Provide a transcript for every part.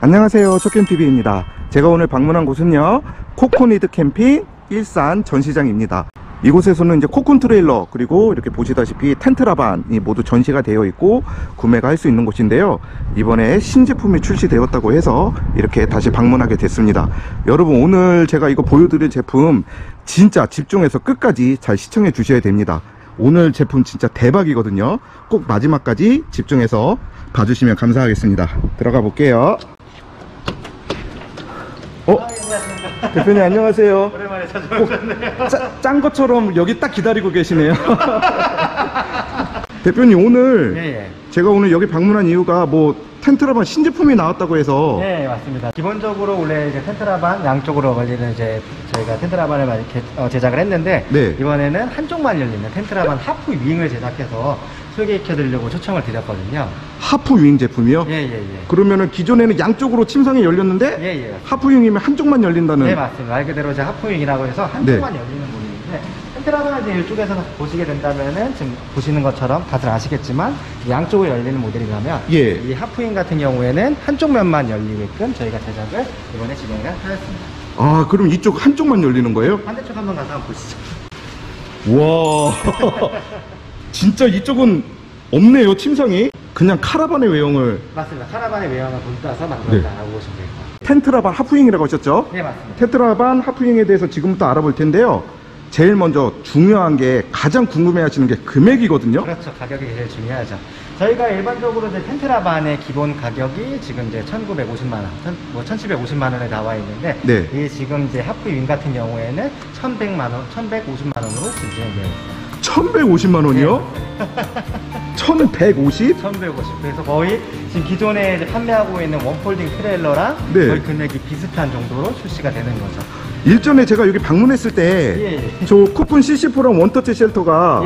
안녕하세요, 쇼캠TV입니다. 제가 오늘 방문한 곳은요, 코코니드 캠핑 일산 전시장입니다. 이곳에서는 이제 코쿤 트레일러, 그리고 이렇게 보시다시피 텐트라반이 모두 전시가 되어 있고 구매가 할 수 있는 곳인데요, 이번에 신제품이 출시되었다고 해서 이렇게 다시 방문하게 됐습니다. 여러분, 오늘 제가 이거 보여드릴 제품 진짜 집중해서 끝까지 잘 시청해 주셔야 됩니다. 오늘 제품 진짜 대박이거든요. 꼭 마지막까지 집중해서 봐주시면 감사하겠습니다. 들어가 볼게요. 대표님 안녕하세요. 오랜만에 찾아오셨네요. 짠 것처럼 여기 딱 기다리고 계시네요. 대표님 오늘 제가 오늘 여기 방문한 이유가 뭐 텐트라반 신제품이 나왔다고 해서. 네, 맞습니다. 기본적으로 원래 이제 텐트라반 양쪽으로 걸리는 이제 저희가 텐트라반을 많이 제작을 했는데, 네. 이번에는 한쪽만 열리는 텐트라반 하프 윙을 제작해서 소개시켜 드리려고 초청을 드렸거든요. 하프 윙 제품이요? 예. 그러면은 기존에는 양쪽으로 침상이 열렸는데 예. 하프 윙이면 한쪽만 열린다는. 네, 맞습니다. 말 그대로 이제 하프 윙이라고 해서 한쪽만 열리는 모델인데, 텐트라반을 이제 이쪽에서 보시게 된다면은 지금 보시는 것처럼 다들 아시겠지만 양쪽으로 열리는 모델이라면, 예. 이 하프윙 같은 경우에는 한쪽 면만 열리게끔 저희가 제작을 이번에 진행을 하였습니다. 아, 그럼 이쪽 한쪽만 열리는 거예요? 반대쪽 한번 가서 한번 보시죠. 와. 진짜 이쪽은 없네요, 침상이. 그냥 카라반의 외형을. 맞습니다. 카라반의 외형을 본따서 만들었다라고 보시면 될 것 같아요. 텐트라반 하프윙이라고 하셨죠? 네, 맞습니다. 텐트라반 하프윙에 대해서 지금부터 알아볼 텐데요, 제일 먼저 중요한 게, 가장 궁금해 하시는 게 금액이거든요. 그렇죠. 가격이 제일 중요하죠. 저희가 일반적으로 이제 텐트라반의 기본 가격이 지금 이제 1,950만원, 1,750만원에 나와 있는데, 네. 이 지금 이제 하프윙 같은 경우에는 1,100만원, 1,150만원으로 진행되어 있어요. 1,150만 원이요? 1,150? 1,150. 그래서 거의 지금 기존에 이제 판매하고 있는 원폴딩 트레일러랑 네. 거의 금액이 비슷한 정도로 출시가 되는 거죠. 일전에 제가 여기 방문했을 때 저 코쿤 CC4랑 원터치 쉘터가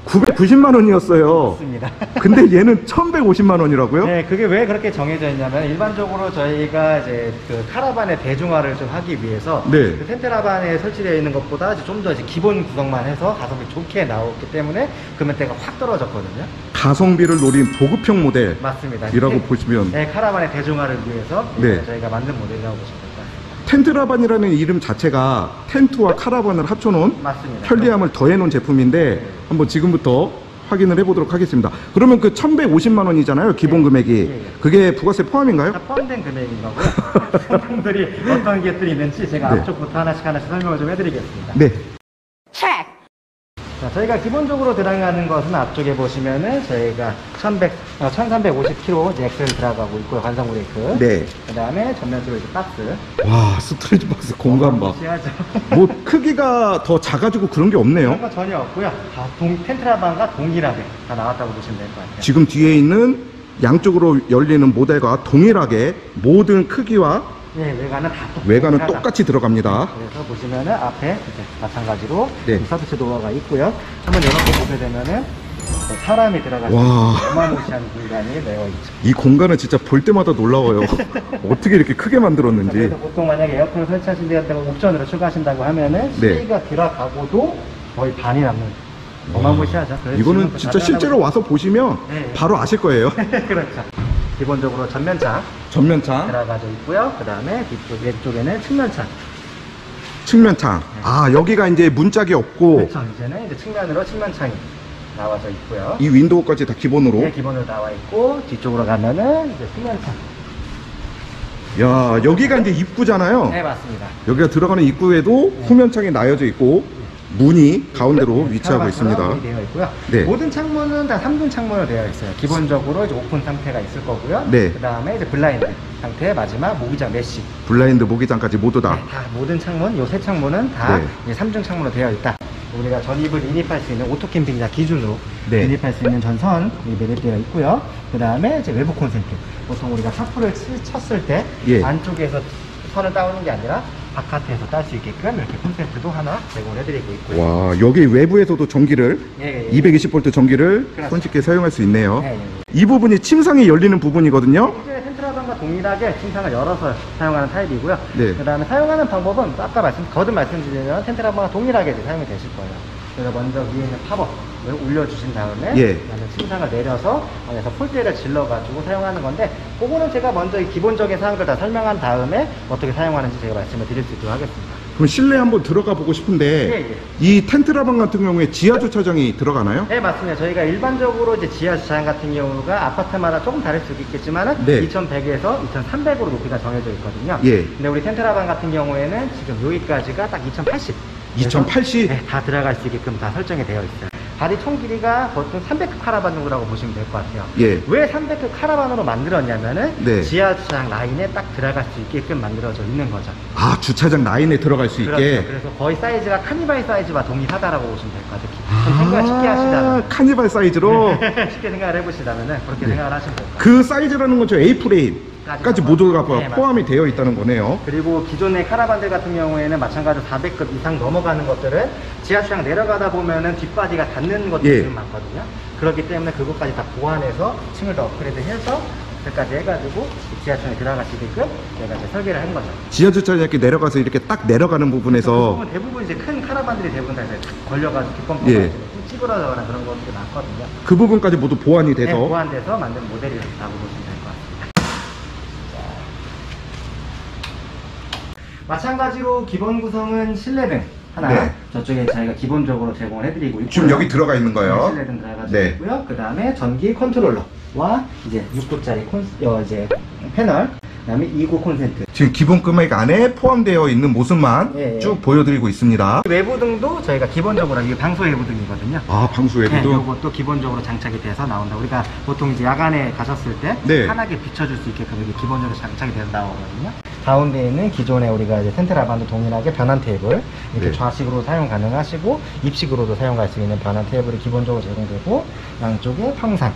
990만 원이었어요. 맞습니다. 근데 얘는 1,150만 원이라고요? 네, 그게 왜 그렇게 정해져 있냐면, 일반적으로 저희가 이제 그 카라반의 대중화를 좀 하기 위해서, 네. 그 텐트라반에 설치되어 있는 것보다 좀 더 기본 구성만 해서 가성비 좋게 나왔기 때문에 금액대가 확 떨어졌거든요. 가성비를 노린 보급형 모델. 맞습니다. 이라고 보시면. 네, 카라반의 대중화를 위해서 네. 저희가 만든 모델이라고 보시면 될 것 같습니다. 텐트라반이라는 이름 자체가 텐트와 카라반을 합쳐놓은 맞습니다. 편리함을 더해놓은 제품인데, 한번 지금부터 확인을 해보도록 하겠습니다. 그러면 그 1,150만 원이잖아요, 기본 금액이. 그게 부가세 포함인가요? 다 포함된 금액인 거고요. 상품들이 어떤 것들이 있는지 제가 네. 앞쪽부터 하나씩 설명을 좀 해드리겠습니다. 네. 자, 저희가 기본적으로 들어가는 것은 앞쪽에 보시면은 저희가 1350kg 이제 엑셀 들어가고 있고요. 관성 브레이크. 네. 그 다음에 전면적으로 이제 박스. 와, 스트레치 박스 공간 봐. 무시하죠. 뭐 크기가 더 작아지고 그런 게 없네요. 그런 거 전혀 없고요. 다 텐트라반과 동일하게 다 나왔다고 보시면 될 것 같아요. 지금 뒤에 있는 양쪽으로 열리는 모델과 동일하게 모든 크기와 네, 외관은 외관은 똑같이 들어갑니다. 그래서 보시면은 앞에 이제 마찬가지로 네. 서비스 도어가 있고요. 한번 이렇게 보게 되면은 사람이 들어가는 와. 어마무시한 공간이 되어 있죠. 이 공간은 진짜 볼 때마다 놀라워요. 어떻게 이렇게 크게 만들었는지. 그래서 보통 만약에 에어컨을 설치하신 데다가 옵션으로 추가하신다고 하면은 수위가 들어가고도 거의 반이 남는, 어마무시하죠. 그래서 이거는 진짜 실제로 와서 보시면 네. 바로 아실 거예요. 그렇죠. 기본적으로 전면창 전면창, 들어가져 있고요. 그 다음에 뒤쪽 왼쪽에는 측면창. 측면창. 아, 여기가 이제 문짝이 없고 그렇죠. 이제는 이제 측면으로 측면창이 나와져 있고요. 이 윈도우까지 다 기본으로. 네, 기본으로 나와 있고, 뒤쪽으로 가면은 이제 측면창. 야, 여기가 이제 입구잖아요. 네, 맞습니다. 여기가 들어가는 입구에도 후면창이 나여져 있고 문이 가운데로 위치하고 있습니다. 문이 되어 있고요. 네. 모든 창문은 다 3중 창문으로 되어 있어요. 기본적으로 이제 오픈 상태가 있을 거고요. 네. 그 다음에 이제 블라인드 상태, 마지막 모기장 메쉬. 블라인드, 모기장까지 모두 다. 네, 다 모든 창문, 요 세 창문은 다 네. 3중 창문으로 되어 있다. 우리가 전입을 인입할 수 있는 오토 캠핑자 기준으로 네. 인입할 수 있는 전선이 매립되어 있고요. 그 다음에 이제 외부 콘센트. 보통 우리가 샤프를 쳤을 때 예. 안쪽에서 선을 따오는 게 아니라 바깥에서 딸 수 있게끔 이렇게 콘센트도 하나 제공을 해드리고 있고요. 와, 여기 외부에서도 전기를, 예. 220V 전기를 그렇죠. 손쉽게 사용할 수 있네요. 예. 이 부분이 침상이 열리는 부분이거든요. 이제 텐트라반과 동일하게 침상을 열어서 사용하는 타입이고요. 네. 그 다음에 사용하는 방법은 아까 거듭 말씀드리면 텐트라반과 동일하게 이제 사용이 되실 거예요. 그래서 먼저 위에 있는 팝업 올려주신 다음에 예. 그다음에 침상을 내려서 안에서 폴대를 질러가지고 사용하는 건데, 그거는 제가 먼저 이 기본적인 사항들 다 설명한 다음에 어떻게 사용하는지 제가 말씀을 드릴 수 있도록 하겠습니다. 그럼 실내 한번 들어가 보고 싶은데 예, 예. 이 텐트라방 같은 경우에 지하 주차장이 들어가나요? 네, 맞습니다. 저희가 일반적으로 이제 지하 주차장 같은 경우가 아파트마다 조금 다를 수 있겠지만은 네. 2100에서 2300으로 높이가 정해져 있거든요. 예. 근데 우리 텐트라방 같은 경우에는 지금 여기까지가 딱 2080. 2080? 네, 다 들어갈 수 있게끔 다 설정이 되어 있어요. 바디 총 길이가 보통 300크 카라반 정도라고 보시면 될 것 같아요. 예. 왜 300크 카라반으로 만들었냐면은 네. 지하 주차장 라인에 딱 들어갈 수 있게끔 만들어져 있는 거죠. 아, 주차장 라인에 들어갈 수 있게. 그렇죠. 그래서 거의 사이즈가 카니발 사이즈와 동일하다라고 보시면 될 것 같아요. 좀 생각을 쉽게 하시자면. 카니발 사이즈로. 쉽게 생각을 해보시다면은 그렇게 네. 생각을 하시면 될 것 같아요. 그 사이즈라는 건 저 A 프레임까지 모두가 네, 포함이 되어 있다는 거네요. 그리고 기존의 카라반들 같은 경우에는 마찬가지로 400급 이상 넘어가는 것들은 지하주차장 내려가다 보면은 뒷바디가 닿는 것들이 예. 좀 많거든요. 그렇기 때문에 그것까지 다 보완해서 층을 더 업그레이드 해서 여기까지 해가지고 지하주차장에 들어갈 수 있게끔 제가 이제 설계를 한 거죠. 지하 주차장 이렇게 내려가서 이렇게 딱 내려가는 그 부분에서 부분 대부분 이제 큰 카라반들이 대부분 다 이제 걸려가지고 뒷범퍼가 예. 좀 찌그러져거나 그런 것들이 많거든요. 그 부분까지 모두 보완이 돼서. 네, 보완돼서 만든 모델이라고 보시면 될 것 같습니다. 마찬가지로 기본 구성은 실내등 하나, 네. 저쪽에 저희가 기본적으로 제공을 해드리고 있고요. 지금 여기 들어가 있는 거예요. 실내등 들어가지고 네. 있고요. 그 다음에 전기 컨트롤러와 이제 6구짜리 이제 패널, 그 다음에 2구 콘센트. 지금 기본 금액 안에 포함되어 있는 모습만 예, 예. 쭉 보여드리고 있습니다. 외부등도 저희가 기본적으로 이게 방수 외부등이거든요. 아, 방수 네, 외부도. 이것도 기본적으로 장착이 돼서 나온다. 우리가 보통 이제 야간에 가셨을 때 네. 환하게 비춰줄 수 있게끔 이게 기본적으로 장착이 돼서 나오거든요. 가운데 있는 기존에 우리가 이제 텐트 라반도 동일하게 변환 테이블 이렇게 네. 좌식으로 사용 가능하시고 입식으로도 사용할 수 있는 변환 테이블이 기본적으로 제공되고, 양쪽에 평상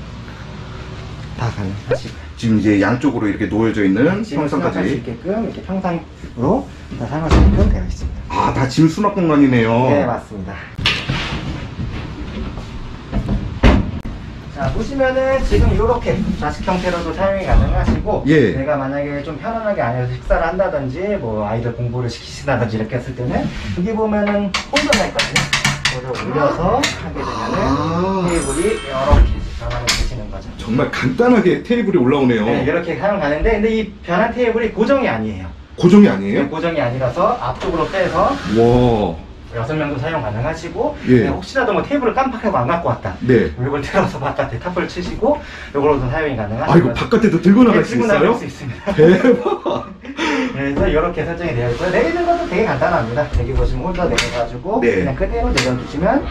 다 가능하시고. 지금 이제 양쪽으로 이렇게 놓여져 있는 짐을 수납할 수 평상까지. 있게끔 이렇게 평상으로 다 사용할 수 있게끔 되어 있습니다. 아, 다 짐 수납 공간이네요. 네, 맞습니다. 자, 보시면은 지금 이렇게 좌식 형태로도 사용이 가능하시고, 예. 내가 만약에 좀 편안하게 안에서 식사를 한다든지 뭐 아이들 공부를 시키신다든지 이렇게 했을 때는 여기 보면은 홀더가 있거든요. 그걸 올려서 하게 되면은 테이블이 이렇게 변환이 되시는 거죠. 정말 간단하게 테이블이 올라오네요. 네, 이렇게 사용 가능한데, 근데 이 변환 테이블이 고정이 아니에요. 고정이 아니에요? 네, 고정이 아니라서 앞쪽으로 빼서 와. 6명도 사용 가능하시고, 예. 네, 혹시라도 뭐 테이블을 깜빡하고 안 갖고 왔다. 네. 이걸 들어서 바깥에 탑을 치시고 이걸로도 사용이 가능하시고. 아, 이거 바깥에도 들고 나갈 수 들고 있어요? 나갈 수 있습니다. 대박. 그래서 이렇게 설정이 되어 있고요. 내리는 것도 되게 간단합니다. 여기 보시면 홀더 내려가지고 네. 그냥 그대로 내려주시면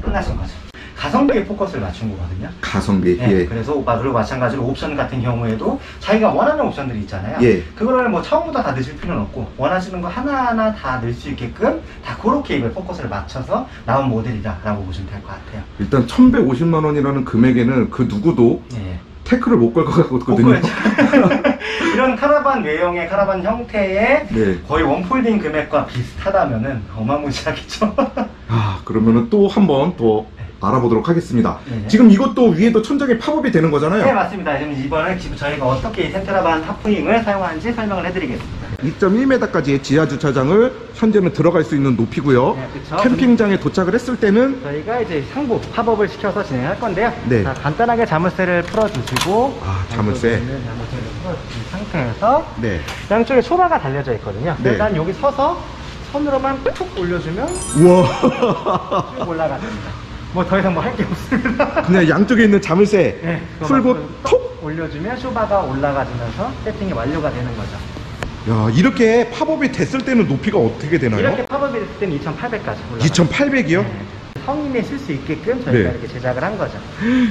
끝나신 거죠. 가성비에 포커스를 맞춘 거거든요. 가성비. 네, 예. 그래서 그리고 마찬가지로 옵션 같은 경우에도 자기가 원하는 옵션들이 있잖아요. 예. 그거를 뭐 처음부터 다 넣으실 필요는 없고, 원하시는 거 하나하나 다 넣을 수 있게끔 다 그렇게 이걸 포커스를 맞춰서 나온 모델이다라고 보시면 될 것 같아요. 일단 1150만 원이라는 금액에는 그 누구도 예. 태클을 못 걸 것 같거든요. 이런 카라반 외형의 카라반 형태의 네. 거의 원폴딩 금액과 비슷하다면은 어마무시하겠죠. 아, 그러면은 또 한 번 더 알아보도록 하겠습니다. 네. 지금 이것도 위에도 천장에 팝업이 되는 거잖아요. 네, 맞습니다. 그럼 이번에 지금 저희가 어떻게 이 텐트라반 하프윙을 사용하는지 설명을 해드리겠습니다. 2.1m까지의 지하 주차장을 현재는 들어갈 수 있는 높이고요. 네, 그쵸. 캠핑장에 도착을 했을 때는 저희가 이제 상부 팝업을 시켜서 진행할 건데요. 네. 자, 간단하게 자물쇠를 풀어주시고, 아, 자물쇠. 자물쇠를 풀어주신 상태에서 네. 양쪽에 쇼바가 달려져 있거든요. 네. 일단 여기 서서 손으로만 툭 올려주면 우와. 쭉 올라갑니다. 뭐 더 이상 뭐 할 게 없습니다. 그냥 양쪽에 있는 자물쇠 네, 풀고 톡. 올려주면 쇼바가 올라가지면서 세팅이 완료가 되는 거죠. 야, 이렇게 팝업이 됐을 때는 높이가 어떻게 되나요? 이렇게 팝업이 됐을 때는 2800까지 올라가요. 2800이요? 성인이 쓸 수 있게끔 저희가 네. 이렇게 제작을 한 거죠.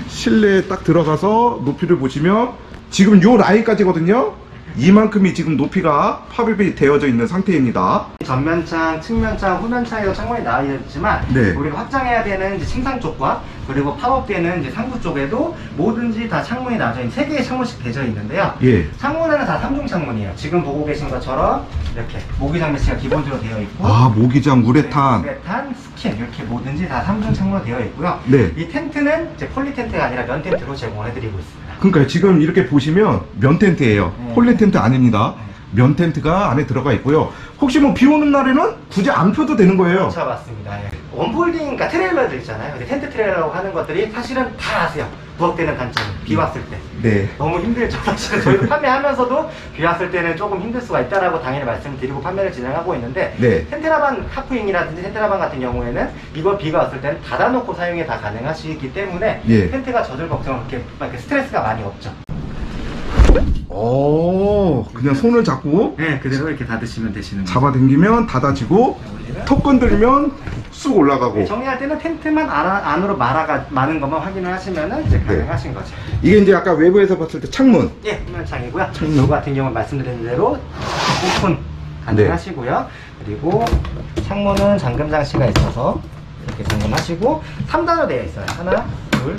실내에 딱 들어가서 높이를 보시면 지금 요 라인까지거든요. 이만큼이 지금 높이가 팝업이 되어져 있는 상태입니다. 전면창, 측면창, 후면창에도 창문이 나와 있지만, 네. 우리가 확장해야 되는 이제 침상 쪽과 그리고 팝업되는 이제 상부 쪽에도 뭐든지 다 창문이 나와져 있는 3개의 창문씩 되어 있는데요. 예. 창문에는 다 3중 창문이에요. 지금 보고 계신 것처럼 이렇게 모기장 매치가 기본적으로 되어 있고, 아, 모기장, 우레탄. 우레탄, 스킨 이렇게 뭐든지 다 3중 창문으로 되어 있고요. 네. 이 텐트는 이제 폴리 텐트가 아니라 면 텐트로 제공을 해드리고 있습니다. 그러니까 지금 이렇게 보시면 면 텐트예요. 네. 폴리 텐트 아닙니다. 면 텐트가 안에 들어가 있고요. 혹시 뭐 비 오는 날에는 굳이 안 펴도 되는 거예요. 그렇죠, 맞습니다. 예. 원폴딩, 그러니까 트레일러들 있잖아요. 근데 텐트 트레일러라고 하는 것들이 사실은 다 아세요. 부엌되는 단점, 비 왔을 때. 네. 너무 힘들죠. 사실은 저희도 판매하면서도 비 왔을 때는 조금 힘들 수가 있다라고 당연히 말씀드리고 판매를 진행하고 있는데 네. 텐트라반 하프윙이라든지 텐트라반 같은 경우에는 이거 비가 왔을 때는 닫아놓고 사용이 다 가능하시기 때문에 예. 텐트가 젖을 걱정은 그렇게 스트레스가 많이 없죠. 오, 그냥 손을 잡고 네, 그대로 이렇게 닫으시면 되시는 거예요. 잡아당기면 닫아지고 턱 건드리면 쑥 올라가고. 정리할 때는 텐트만 안으로 마는 것만 확인을 하시면은 이제 가능하신 거죠. 이게 이제 아까 외부에서 봤을 때 창문. 예, 후면창이고요. 창문. 이거 같은 경우는 말씀드린 대로 오픈 가능하시고요. 그리고 창문은 잠금 장치가 있어서 이렇게 잠금하시고 3단으로 되어 있어요. 하나, 둘.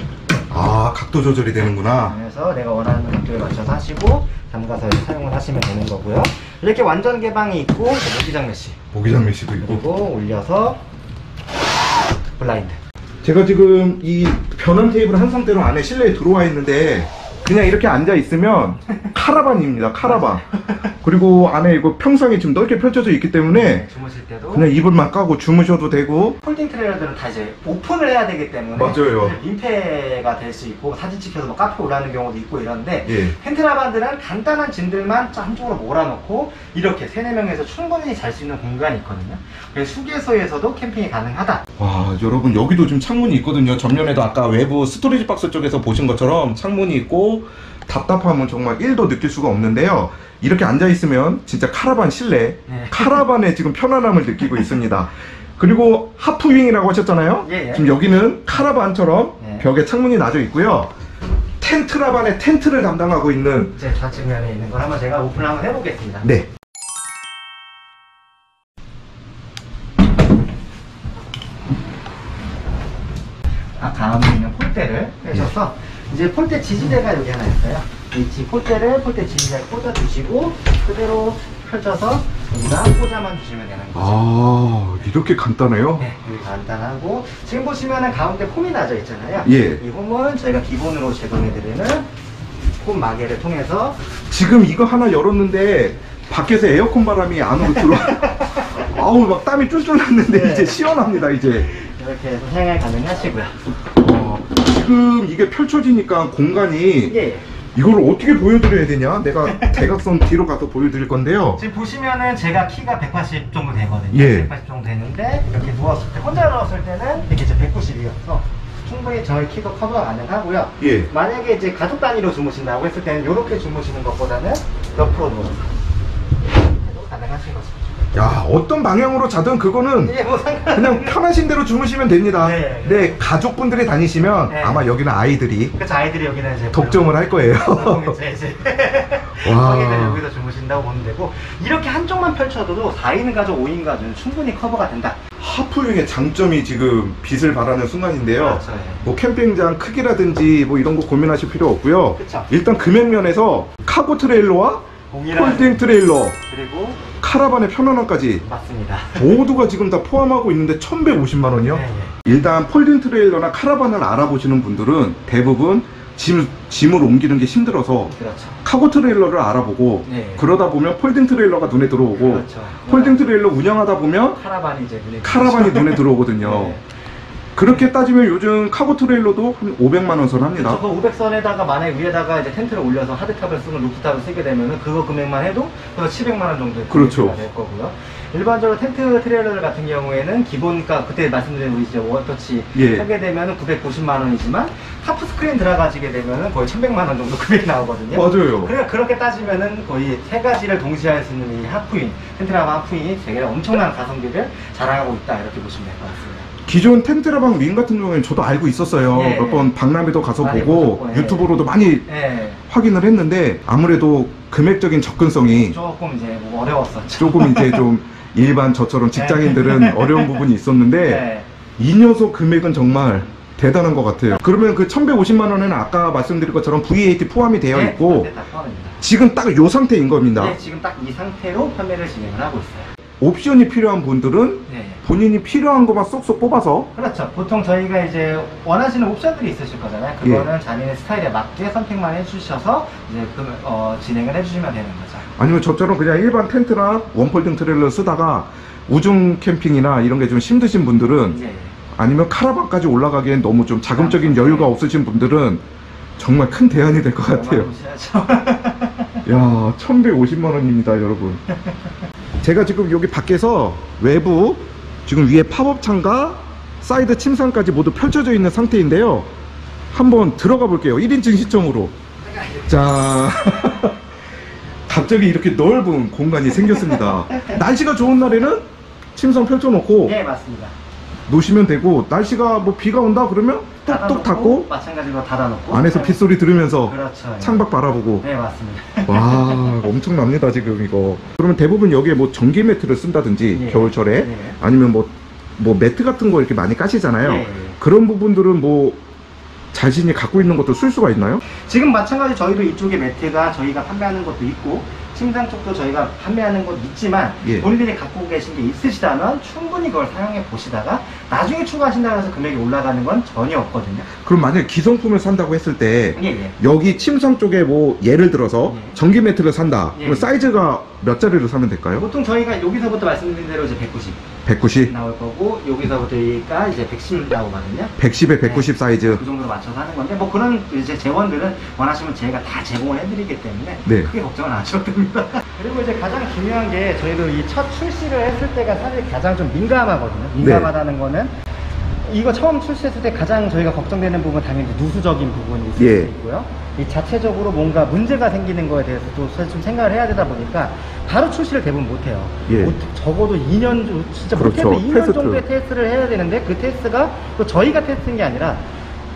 아, 각도 조절이 되는구나. 그래서 내가 원하는 각도에 맞춰서 하시고 잠가서 이렇게 사용을 하시면 되는 거고요. 이렇게 완전 개방이 있고 모기장 메시. 모기장 메시도 있고. 그리고 올려서 블라인드. 제가 지금 이 변환 테이블 한 상태로 안에 실내에 들어와 있는데 그냥 이렇게 앉아 있으면 카라반입니다. 카라반. 그리고 안에 이거 평상이 지금 넓게 펼쳐져 있기 때문에 주무실 때도 그냥 이불만 까고 주무셔도 되고. 폴딩 트레일러들은 다 이제 오픈을 해야 되기 때문에 맞아요. 민폐가 될 수 있고 사진 찍혀서 뭐 카페 올라가는 경우도 있고 이런데 예. 텐트라반들은 간단한 짐들만 한쪽으로 몰아놓고 이렇게 3-4명에서 충분히 잘 수 있는 공간이 있거든요. 그래서 휴게소에서도 캠핑이 가능하다. 와, 여러분 여기도 지금 창문이 있거든요. 전면에도 아까 외부 스토리지 박스 쪽에서 보신 것처럼 창문이 있고 답답함은 정말 1도 느낄 수가 없는데요. 이렇게 앉아있으면 진짜 카라반 실내, 네. 카라반의 지금 편안함을 느끼고 있습니다. 그리고 하프윙이라고 하셨잖아요. 예. 지금 여기는 카라반처럼 예. 벽에 창문이 나져 있고요. 텐트라반의 텐트를 담당하고 있는. 이제 좌측면에 있는 걸 한번 제가 오픈을 한번 해보겠습니다. 네. 가운데 있는 폴대를 빼셔서 이제 폴대 지지대가 여기 하나 있어요. 이 폴대를 폴대 지지대에 꽂아 주시고 그대로 펼쳐서 여기다 꽂아만 주시면 되는 거죠. 아, 이렇게 간단해요? 네, 여기 간단하고 지금 보시면은 가운데 홈이 나져 있잖아요. 예. 이 홈은 저희가 기본으로 제공해드리는 홈 마개를 통해서 지금 이거 하나 열었는데 밖에서 에어컨 바람이 안으로 들어. 아우, 막 땀이 쫄쫄 났는데 네. 이제 시원합니다, 이제. 이렇게 해서 사용이 가능하시고요. 지금 이게 펼쳐지니까 공간이 예. 이걸 어떻게 보여드려야 되냐? 내가 대각선 뒤로 가서 보여드릴 건데요. 지금 보시면은 제가 키가 180 정도 되거든요. 예. 180 정도 되는데 이렇게 누웠을 때 혼자 누웠을 때는 이렇게 이제 190이어서 충분히 저희 키도 커버가 가능하고요. 예. 만약에 이제 가족 단위로 주무신다고 했을 때는 이렇게 주무시는 것보다는 옆으로 누워서 해도 가능하신 거죠. 야, 어떤 방향으로 자든 그거는 예, 뭐 상관. 그냥 편하신 대로 주무시면 됩니다. 네. 네, 가족분들이 다니시면 네. 아마 여기는 아이들이 그래서 아이들이 여기는 이제 독점을 할 거예요. 이제 와. 아이들이 여기서 주무신다고 보면 되고 이렇게 한쪽만 펼쳐도 4인 가족, 5인 가족은 충분히 커버가 된다. 하프윙의 장점이 지금 빛을 발하는 순간인데요. 그렇죠, 예. 뭐 캠핑장 크기라든지 뭐 이런 거 고민하실 필요 없고요. 그쵸. 일단 금액면에서 카고 트레일러와 동일한 폴딩 트레일러, 그리고 카라반의 편안함까지 맞습니다. 모두가 지금 다 포함하고 있는데 1,150만 원이요? 네, 일단 폴딩 트레일러나 카라반을 알아보시는 분들은 대부분 짐을 옮기는 게 힘들어서 그렇죠. 카고 트레일러를 알아보고 네. 그러다 보면 폴딩 트레일러가 눈에 들어오고 그렇죠. 폴딩 트레일러 운영하다 보면 카라반이 이제 눈에 카라반이 들어오죠. 눈에 들어오거든요. 네. 그렇게 따지면 요즘 카고 트레일러도 한 500만 원 선 합니다. 그렇죠. 그 500선에다가 만약 위에다가 이제 텐트를 올려서 하드탑을 쓰고 루프탑을 쓰게 되면은 그거 금액만 해도 그래서 700만 원 정도의 그렇죠. 금액이 될 거고요. 일반적으로 텐트 트레일러 같은 경우에는 기본가 그때 말씀드린 우리 이제 워터치 예. 하게 되면은 990만 원이지만 하프 스크린 들어가지게 되면은 거의 1100만 원 정도 금액이 나오거든요. 맞아요. 그러니까 그렇게 따지면은 거의 세 가지를 동시에 할 수 있는 이 하프윙, 텐트라방 하프윙이 되게 엄청난 가성비를 자랑하고 있다 이렇게 보시면 될 것 같습니다. 기존 텐트라방 윙 같은 경우에는 저도 알고 있었어요. 예. 몇 번 박람회도 가서 많이 보고 보셨고, 예. 유튜브로도 많이 예. 확인을 했는데 아무래도 금액적인 접근성이 조금 이제 뭐 어려웠었죠. 조금 이제 좀 일반 저처럼 직장인들은 어려운 부분이 있었는데 네. 이 녀석 금액은 정말 대단한 것 같아요. 그러면 그 1,150만 원에는 아까 말씀드린 것처럼 VAT 포함이 되어 있고 네, 다 포함입니다. 지금 딱 요 상태인 겁니다. 네, 지금 딱 이 상태로 판매를 진행을 하고 있어요. 옵션이 필요한 분들은 네. 본인이 필요한 것만 쏙쏙 뽑아서. 그렇죠. 보통 저희가 이제 원하시는 옵션들이 있으실 거잖아요. 그거는 예. 자기네 스타일에 맞게 선택만 해주셔서 이제 진행을 해주시면 되는 거죠. 아니면 저처럼 그냥 일반 텐트나 원폴딩 트레일러 쓰다가 우중 캠핑이나 이런 게 좀 힘드신 분들은, 예. 아니면 카라반까지 올라가기엔 너무 좀 자금적인 여유가 없으신 분들은 정말 큰 대안이 될 것 같아요. 야, 1150만 원입니다, 여러분. 제가 지금 여기 밖에서 외부 지금 위에 팝업 창과 사이드 침상까지 모두 펼쳐져 있는 상태인데요. 한번 들어가 볼게요. 1인칭 시점으로. 자, 갑자기 이렇게 넓은 공간이 생겼습니다. 날씨가 좋은 날에는 침상 펼쳐놓고 네, 맞습니다. 놓으시면 되고, 날씨가 뭐 비가 온다 그러면 뚝뚝 닫고 마찬가지로 닫아놓고 안에서 빗소리 들으면서 그렇죠. 창밖 바라보고. 네, 맞습니다. 와, 엄청납니다 지금 이거. 그러면 대부분 여기에 뭐 전기 매트를 쓴다든지 예. 겨울철에 예. 아니면 뭐 매트 같은 거 이렇게 많이 까시잖아요. 예. 그런 부분들은 뭐 자신이 갖고 있는 것도 쓸 수가 있나요? 지금 마찬가지 저희도 이쪽에 매트가 저희가 판매하는 것도 있고 침상 쪽도 저희가 판매하는 것도 있지만 예. 본인들이 갖고 계신 게 있으시다면 충분히 그걸 사용해 보시다가 나중에 추가하신다고 해서 금액이 올라가는 건 전혀 없거든요. 그럼 만약에 기성품을 산다고 했을 때 예, 예. 여기 침상 쪽에 뭐 예를 들어서 예. 전기 매트를 산다. 예. 그럼 사이즈가 몇 자리를 사면 될까요? 보통 저희가 여기서부터 말씀드린 대로 이제 190 190, 나올 거고 여기서부터 여기가 이제 110 나오거든요. 110에 190 사이즈. 그 정도로 맞춰서 하는 건데 뭐 그런 이제 재원들은 원하시면 저희가 다 제공을 해드리기 때문에 네. 크게 걱정은 안 하셔도 됩니다. 그리고 이제 가장 중요한 게 저희도 이 첫 출시를 했을 때가 사실 가장 좀 민감하거든요. 민감하다는 거는 이거 처음 출시했을 때 가장 저희가 걱정되는 부분은 당연히 누수적인 부분이 있을 예. 수 있고요. 이 자체적으로 뭔가 문제가 생기는 거에 대해서도 사실 좀 생각을 해야 되다 보니까 바로 출시를 대부분 못해요. 예. 적어도 2년, 진짜 그렇죠. 못해도 2년 테스트. 정도의 테스트를 해야 되는데 그 테스트가 또 저희가 테스트인 게 아니라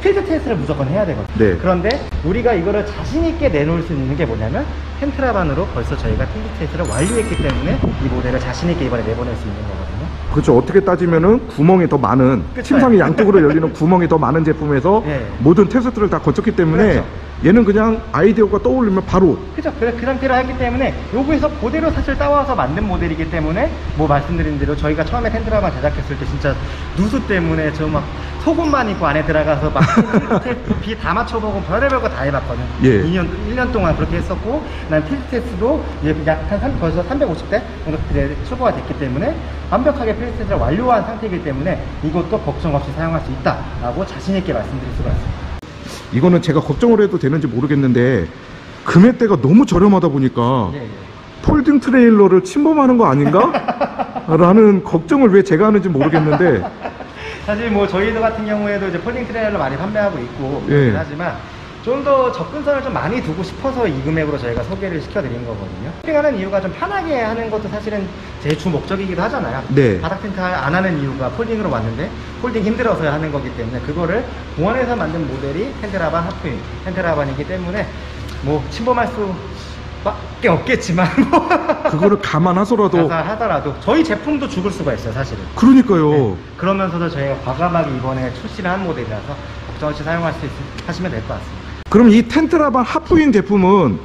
필드 테스트를 무조건 해야 되거든요. 네. 그런데 우리가 이거를 자신있게 내놓을 수 있는 게 뭐냐면 텐트라반으로 벌써 저희가 필드 테스트를 완료했기 때문에 이 모델을 자신있게 이번에 내보낼 수 있는 거거든요. 그렇죠. 어떻게 따지면은 구멍이 더 많은, 그쵸. 침상이 양쪽으로 열리는 구멍이 더 많은 제품에서 예. 모든 테스트를 다 거쳤기 때문에 그렇죠. 얘는 그냥 아이디어가 떠올리면 바로. 그죠? 그 상태로 하기 때문에 여기서 그대로 사실 따와서 만든 모델이기 때문에 뭐 말씀드린 대로 저희가 처음에 텐트라반 제작했을 때 진짜 누수 때문에 저 막 속옷만 입고 안에 들어가서 막 비 다 맞춰보고 별의별 거 다 해봤거든요. 예. 1년 동안 그렇게 했었고 난 필드 테스트도 약한 벌써 350대 정도 이제 출고가 됐기 때문에 완벽하게 필드 테스트를 완료한 상태이기 때문에 이것도 걱정 없이 사용할 수 있다라고 자신있게 말씀드릴 수가 있습니다. 이거는 제가 걱정을 해도 되는지 모르겠는데 금액대가 너무 저렴하다 보니까 예, 예. 폴딩 트레일러를 침범하는 거 아닌가? 라는 걱정을 왜 제가 하는지 모르겠는데. 사실 뭐 저희들 같은 경우에도 이제 폴딩 트레일러 많이 판매하고 있고 예. 하지만 좀 더 접근성을 좀 많이 두고 싶어서 이 금액으로 저희가 소개를 시켜드린 거거든요. 캠핑하는 이유가 좀 편하게 하는 것도 사실은 제 주 목적이기도 하잖아요. 네. 바닥 텐트 안 하는 이유가 폴딩으로 왔는데 폴딩 힘들어서 하는 거기 때문에 그거를 공원에서 만든 모델이 텐트라반 하프인 텐트라반이기 때문에 뭐 침범할 수밖에 없겠지만 그거를 감안하서라도. 하더라도 저희 제품도 죽을 수가 있어요, 사실은. 그러니까요. 네. 그러면서도 저희가 과감하게 이번에 출시를 한 모델이라서 걱정 없이 사용할 수 하시면 될 것 같습니다. 그럼 이 텐트라반 하프인 제품은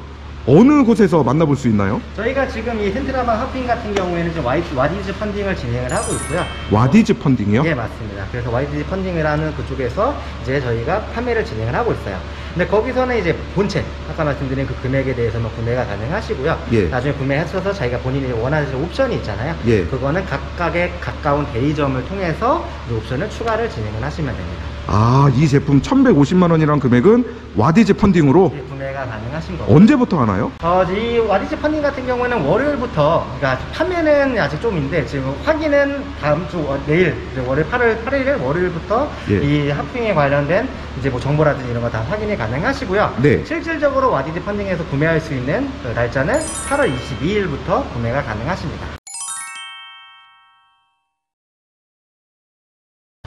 어느 곳에서 만나볼 수 있나요? 저희가 지금 이 텐트라반 하핑 같은 경우에는 지금 와디즈 펀딩을 진행을 하고 있고요. 와디즈 펀딩이요? 예, 맞습니다. 그래서 와디즈 펀딩을 하는 그쪽에서 이제 저희가 판매를 진행을 하고 있어요. 근데 거기서는 이제 본체, 아까 말씀드린 그 금액에 대해서는 구매가 가능하시고요. 예. 나중에 구매하셔서 자기가 본인이 원하는 옵션이 있잖아요. 예. 그거는 각각의 가까운 대리점을 통해서 그 옵션을 추가를 진행을 하시면 됩니다. 아, 이 제품 1150만 원이란 금액은 와디즈 펀딩으로 예, 구매가 가능하신 거고. 언제부터 하나요? 이 와디즈 펀딩 같은 경우에는 월요일부터, 그러니까 판매는 아직 좀인데 지금 확인은 다음 주 내일 이제 월요일 8일 월요일부터 예. 이 하핑에 관련된 이제 뭐 정보라든지 이런 거 다 확인이 가능하시고요. 네. 실질적으로 와디즈 펀딩에서 구매할 수 있는 그 날짜는 8월 22일부터 구매가 가능하십니다.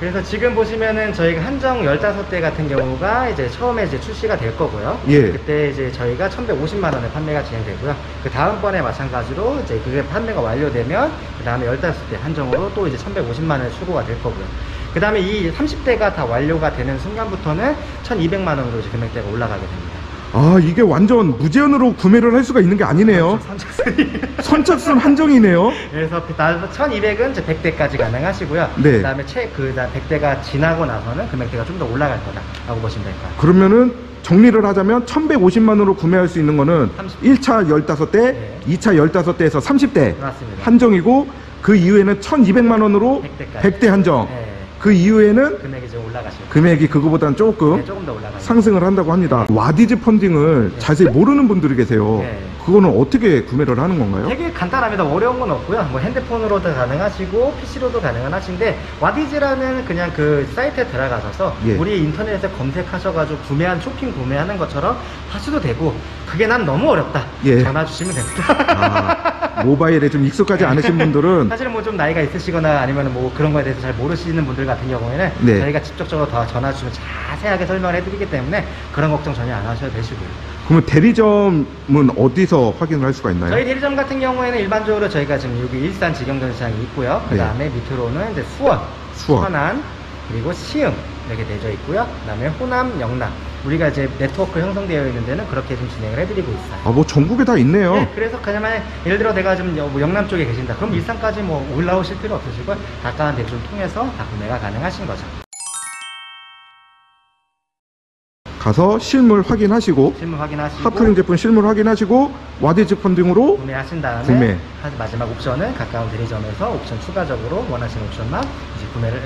그래서 지금 보시면은 저희가 한정 15대 같은 경우가 이제 처음에 이제 출시가 될 거고요. 예. 그때 이제 저희가 1,150만 원에 판매가 진행되고요. 그 다음번에 마찬가지로 이제 그게 판매가 완료되면 그 다음에 15대 한정으로 또 이제 1,150만 원에 출고가 될 거고요. 그 다음에 이 30대가 다 완료가 되는 순간부터는 1,200만 원으로 이제 금액대가 올라가게 됩니다. 아, 이게 완전 무제한으로 구매를 할 수가 있는 게 아니네요. 선착순이. 선착순 한정이네요. 그래서 1200은 이제 100대까지 가능하시고요. 네. 그다음에 100대가 지나고 나서는 금액대가 좀 더 올라갈 거다라고 보시면 될 거예요. 그러면은 정리를 하자면 1150만원으로 구매할 수 있는 거는 1차 15대, 네. 2차 15대에서 30대 맞습니다. 한정이고, 그 이후에는 1200만원으로 100대까지. 100대 한정. 네. 그 이후에는 금액이 좀 올라가시고. 금액이 그거보다는 조금 네, 조금 더 올라가요. 상승을 한다고 합니다. 와디즈 펀딩을 네. 자세히 모르는 분들이 계세요. 네. 그거는 어떻게 구매를 하는 건가요? 되게 간단합니다. 어려운 건 없고요. 뭐 핸드폰으로도 가능하시고 PC로도 가능하신데, 와디즈라는 그냥 그 사이트에 들어가셔서 예. 우리 인터넷에 검색하셔가지고 쇼핑 구매하는 것처럼 하셔도 되고, 그게 난 너무 어렵다. 예. 전화 주시면 됩니다. 아, 모바일에 좀 익숙하지 않으신 분들은 사실은 뭐 좀 나이가 있으시거나 아니면 뭐 그런 거에 대해서 잘 모르시는 분들 같은 경우에는 네. 저희가 직접적으로 더 전화 주시면 자세하게 설명을 해드리기 때문에 그런 걱정 전혀 안 하셔도 되시고요. 그러면 대리점은 어디서 확인을 할 수가 있나요? 저희 대리점 같은 경우에는 일반적으로 저희가 지금 여기 일산 직영전시장이 있고요. 그 다음에 밑으로는 이제 수원, 천안, 그리고 시흥 이렇게 되어 있고요. 그 다음에 호남, 영남. 우리가 이제 네트워크 형성되어 있는 데는 그렇게 좀 진행을 해드리고 있어요. 아, 뭐 전국에 다 있네요. 네, 그래서 그냥 예를 들어 내가 좀 뭐 영남 쪽에 계신다. 그럼 일산까지 뭐 올라오실 필요 없으시고 가까운 대리점 통해서 다 구매가 가능하신 거죠. 가서 실물 확인하시고, 실물 확인하시고 하프링 제품 실물 확인하시고, 와디즈 펀딩으로 구매하신 다음에 구매. 마지막 옵션은 가까운 대리점에서 옵션 추가적으로 원하시는 옵션만 이제 구매를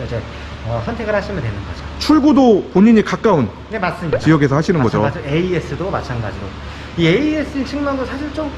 선택을 하시면 되는 거죠. 출구도 본인이 가까운 네, 맞습니다. 지역에서 하시는 거죠. 마찬가지로 AES도 마찬가지로. 이 AES 측면도 사실 좀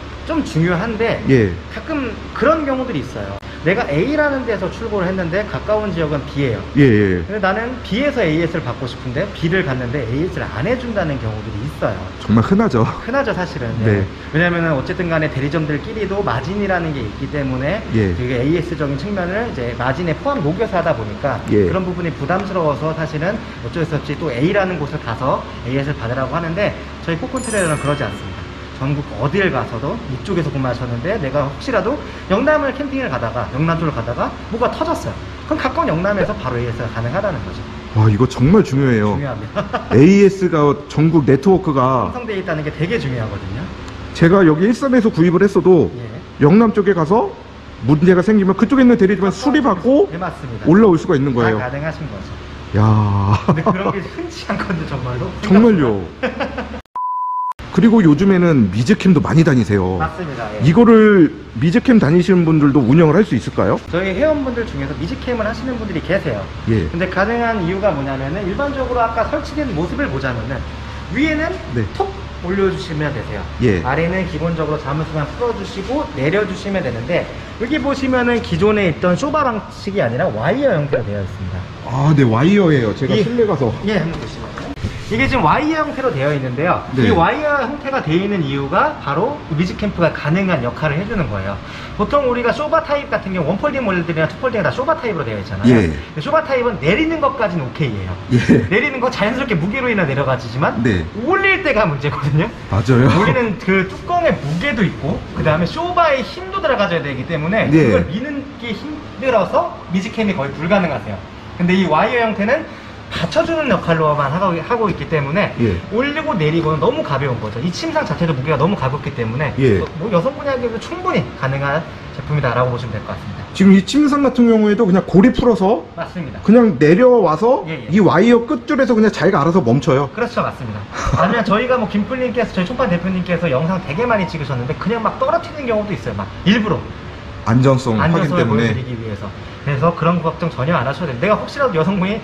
중요한데 예. 가끔 그런 경우들이 있어요. 내가 A라는 데서 출고를 했는데 가까운 지역은 B예요. 예, 예. 근데 나는 B에서 AS를 받고 싶은데 B를 갔는데 AS를 안 해준다는 경우들이 있어요. 정말 흔하죠. 흔하죠, 사실은. 네. 왜냐면은 어쨌든 간에 대리점들끼리도 마진이라는 게 있기 때문에 예. 되게 AS적인 측면을 이제 마진에 포함 녹여서 하다 보니까 예. 그런 부분이 부담스러워서 사실은 어쩔 수 없이 또 A라는 곳을 가서 AS를 받으라고 하는데, 저희 코콘트레일러는 그러지 않습니다. 전국 어딜 가서도 이쪽에서 구매하셨는데 내가 혹시라도 영남을 캠핑을 가다가 영남 쪽을 가다가 뭐가 터졌어요. 그럼 가까운 영남에서 바로 AS가 가능하다는 거죠. 와, 이거 정말 중요해요. 중요합니다. AS가 전국 네트워크가 형성되어 있다는 게 되게 중요하거든요. 제가 여기 일산에서 구입을 했어도 예. 영남 쪽에 가서 문제가 생기면 그쪽에 있는 대리점에 수리받고 네, 맞습니다. 올라올 수가 있는 거예요. 다 가능하신 거죠. 야, 근데 그런 게 흔치 않거든요, 정말로. 정말요. 그리고 요즘에는 미즈캠도 많이 다니세요. 맞습니다. 예. 이거를 미즈캠 다니시는 분들도 운영을 할 수 있을까요? 저희 회원분들 중에서 미즈캠을 하시는 분들이 계세요. 예. 근데 가능한 이유가 뭐냐면은 일반적으로 아까 설치된 모습을 보자면은 위에는 네. 톡 올려주시면 되세요. 예. 아래는 기본적으로 자물쇠만 풀어주시고 내려주시면 되는데, 여기 보시면은 기존에 있던 쇼바 방식이 아니라 와이어 형태로 되어 있습니다. 아, 네, 와이어예요. 제가 실내 가서. 예, 한번 보시면요. 이게 지금 와이어 형태로 되어 있는데요. 네. 이 와이어 형태가 되어 있는 이유가 바로 미즈캠프가 가능한 역할을 해주는 거예요. 보통 우리가 쇼바 타입 같은 경우 원폴딩 모델들이나 투폴딩이 다 쇼바 타입으로 되어 있잖아요. 예. 근데 쇼바 타입은 내리는 것까지는 오케이예요. 예. 내리는 거 자연스럽게 무게로 인해 내려가지지만 네. 올릴 때가 문제거든요. 맞아요. 우리는 그 뚜껑에 무게도 있고 그 다음에 쇼바에 힘도 들어가져야 되기 때문에 네. 그걸 미는 게 힘들어서 미즈캠이 거의 불가능하세요. 근데 이 와이어 형태는 받쳐주는 역할로만 하고 있기 때문에 예. 올리고 내리고는 너무 가벼운 거죠. 이 침상 자체도 무게가 너무 가볍기 때문에 예. 뭐 여성분이 하기에도 충분히 가능한 제품이다라고 보시면 될 것 같습니다. 지금 이 침상 같은 경우에도 그냥 고리 풀어서 맞습니다. 그냥 내려와서 예, 예. 이 와이어 끝줄에서 그냥 자기가 알아서 멈춰요. 그렇죠, 맞습니다. 아니면 저희가 뭐 김풀님께서 저희 총판 대표님께서 영상 되게 많이 찍으셨는데 그냥 막 떨어뜨리는 경우도 있어요. 막 일부러 안전성 확인 안전성을 때문에. 보여드리기 위해서. 그래서 그런 걱정 전혀 안 하셔도 돼요. 내가 혹시라도 여성분이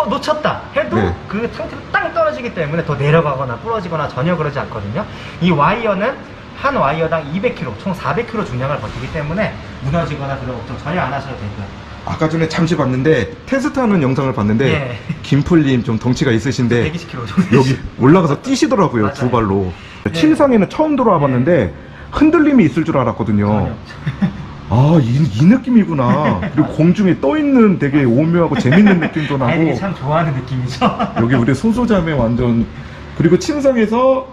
놓쳤다 해도 네. 그 상태로 땅 떨어지기 때문에 더 내려가거나 부러지거나 전혀 그러지 않거든요. 이 와이어는 한 와이어당 200kg, 총 400kg 중량을 버티기 때문에 무너지거나 그런 걱정 전혀 안 하셔도 되고요. 아까 전에 잠시 봤는데 테스트하는 영상을 봤는데 예. 김풀님 좀 덩치가 있으신데 120kg 정도. 여기 올라가서 뛰시더라고요. 맞아요. 두 발로. 네. 침상에는 처음 들어와 봤는데 흔들림이 있을 줄 알았거든요. 전혀. 아, 이 느낌이구나. 그리고 공중에 떠 있는 되게 오묘하고 재밌는 느낌도 아이들이 나고. 참 좋아하는 느낌이죠. 여기 우리 소소자매 완전. 그리고 침상에서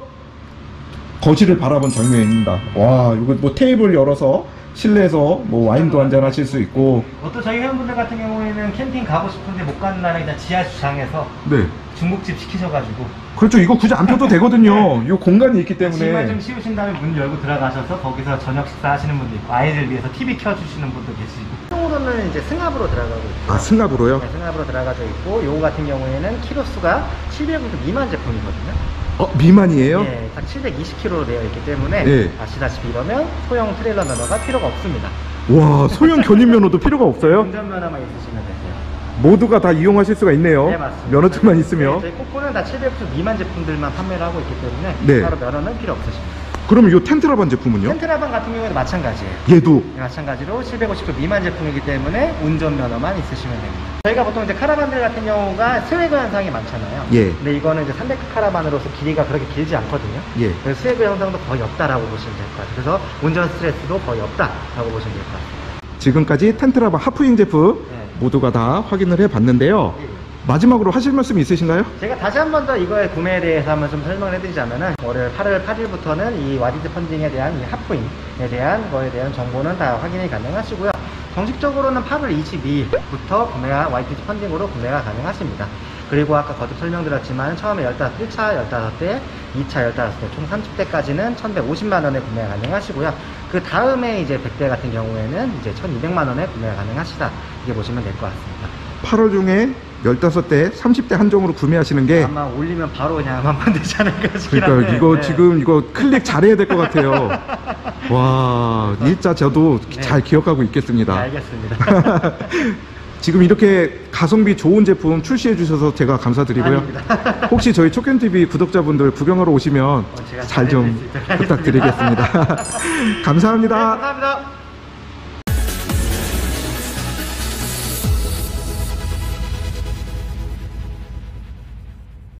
거실을 바라본 장면입니다. 와, 이거 뭐 테이블 열어서 실내에서 뭐 와인도 한잔 하실 수 있고. 또 저희 회원분들 같은 경우에는 캠핑 가고 싶은데 못 가는 날에 그냥 지하 주차장에서 네. 중국집 시키셔가지고 그렇죠. 이거 굳이 안 펴도 되거든요. 이 공간이 있기 짐을 때문에. 좀 씌우신 다음에 문 열고 들어가셔서 거기서 저녁 식사 하시는 분도 있고 아이들 위해서 TV 켜주시는 분도 계시고 통으로는 이제 승합으로 들어가고 있고 아, 승합으로요? 네, 승합으로 들어가져 있고 요거 같은 경우에는 키로수가 700g 미만 제품이거든요. 미만이에요? 네, 딱 720kg로 되어 있기 때문에 네. 아시다시피 이러면 소형 트레일러 면허가 필요가 없습니다. 와, 소형 견인 면허도 필요가 없어요? 운전면허만 있으시면 되세요. 모두가 다 이용하실 수가 있네요. 네, 맞습니다. 면허증만 있으면. 네, 저희 코코는 다 700kg 미만 제품들만 판매를 하고 있기 때문에 네. 따로 면허는 필요 없으십니다. 그럼 이 텐트라반 제품은요? 텐트라반 같은 경우에도 마찬가지예요. 얘도. 네, 마찬가지로 750kg 미만 제품이기 때문에 운전면허만 있으시면 됩니다. 저희가 보통 이제 카라반들 같은 경우가 스웨그 현상이 많잖아요. 예. 근데 이거는 이제 300 카라반으로서 길이가 그렇게 길지 않거든요. 예. 그래서 스웨그 현상도 거의 없다라고 보시면 될 것 같아요. 그래서 운전 스트레스도 거의 없다라고 보시면 될 것 같습니다. 지금까지 텐트라반 하프윙 제품 네. 모두가 다 확인을 해 봤는데요. 마지막으로 하실 말씀 있으신가요? 제가 다시 한 번 더 이거의 구매에 대해서 한번 좀 설명을 해드리자면은 올해 8월 8일부터는 이 와디즈 펀딩에 대한 이 하프윙에 대한 거에 대한 정보는 다 확인이 가능하시고요. 정식적으로는 8월 22일부터 구매가 와디즈 펀딩으로 구매가 가능하십니다. 그리고 아까 거듭 설명드렸지만 처음에 1차 15대, 2차 15대, 총 30대까지는 1,150만원에 구매가 가능하시고요. 그 다음에 이제 100대 같은 경우에는 이제 1,200만원에 구매가 가능하시다. 이렇게 보시면 될 것 같습니다. 8월 중에 15대, 30대 한정으로 구매하시는 게 아마 올리면 바로 그냥 하면 되지 않을까 싶긴 한데. 그러니까 이거 네. 지금 이거 클릭 잘해야 될 것 같아요. 와, 일자 저도 네. 잘 기억하고 있겠습니다. 네, 알겠습니다. 지금 이렇게 가성비 좋은 제품 출시해 주셔서 제가 감사드리고요. 아닙니다. 혹시 저희 촉견TV 구독자분들 구경하러 오시면 제가 잘 좀 잘해드릴 수 있도록 하겠습니다. 부탁드리겠습니다. 감사합니다. 네, 감사합니다.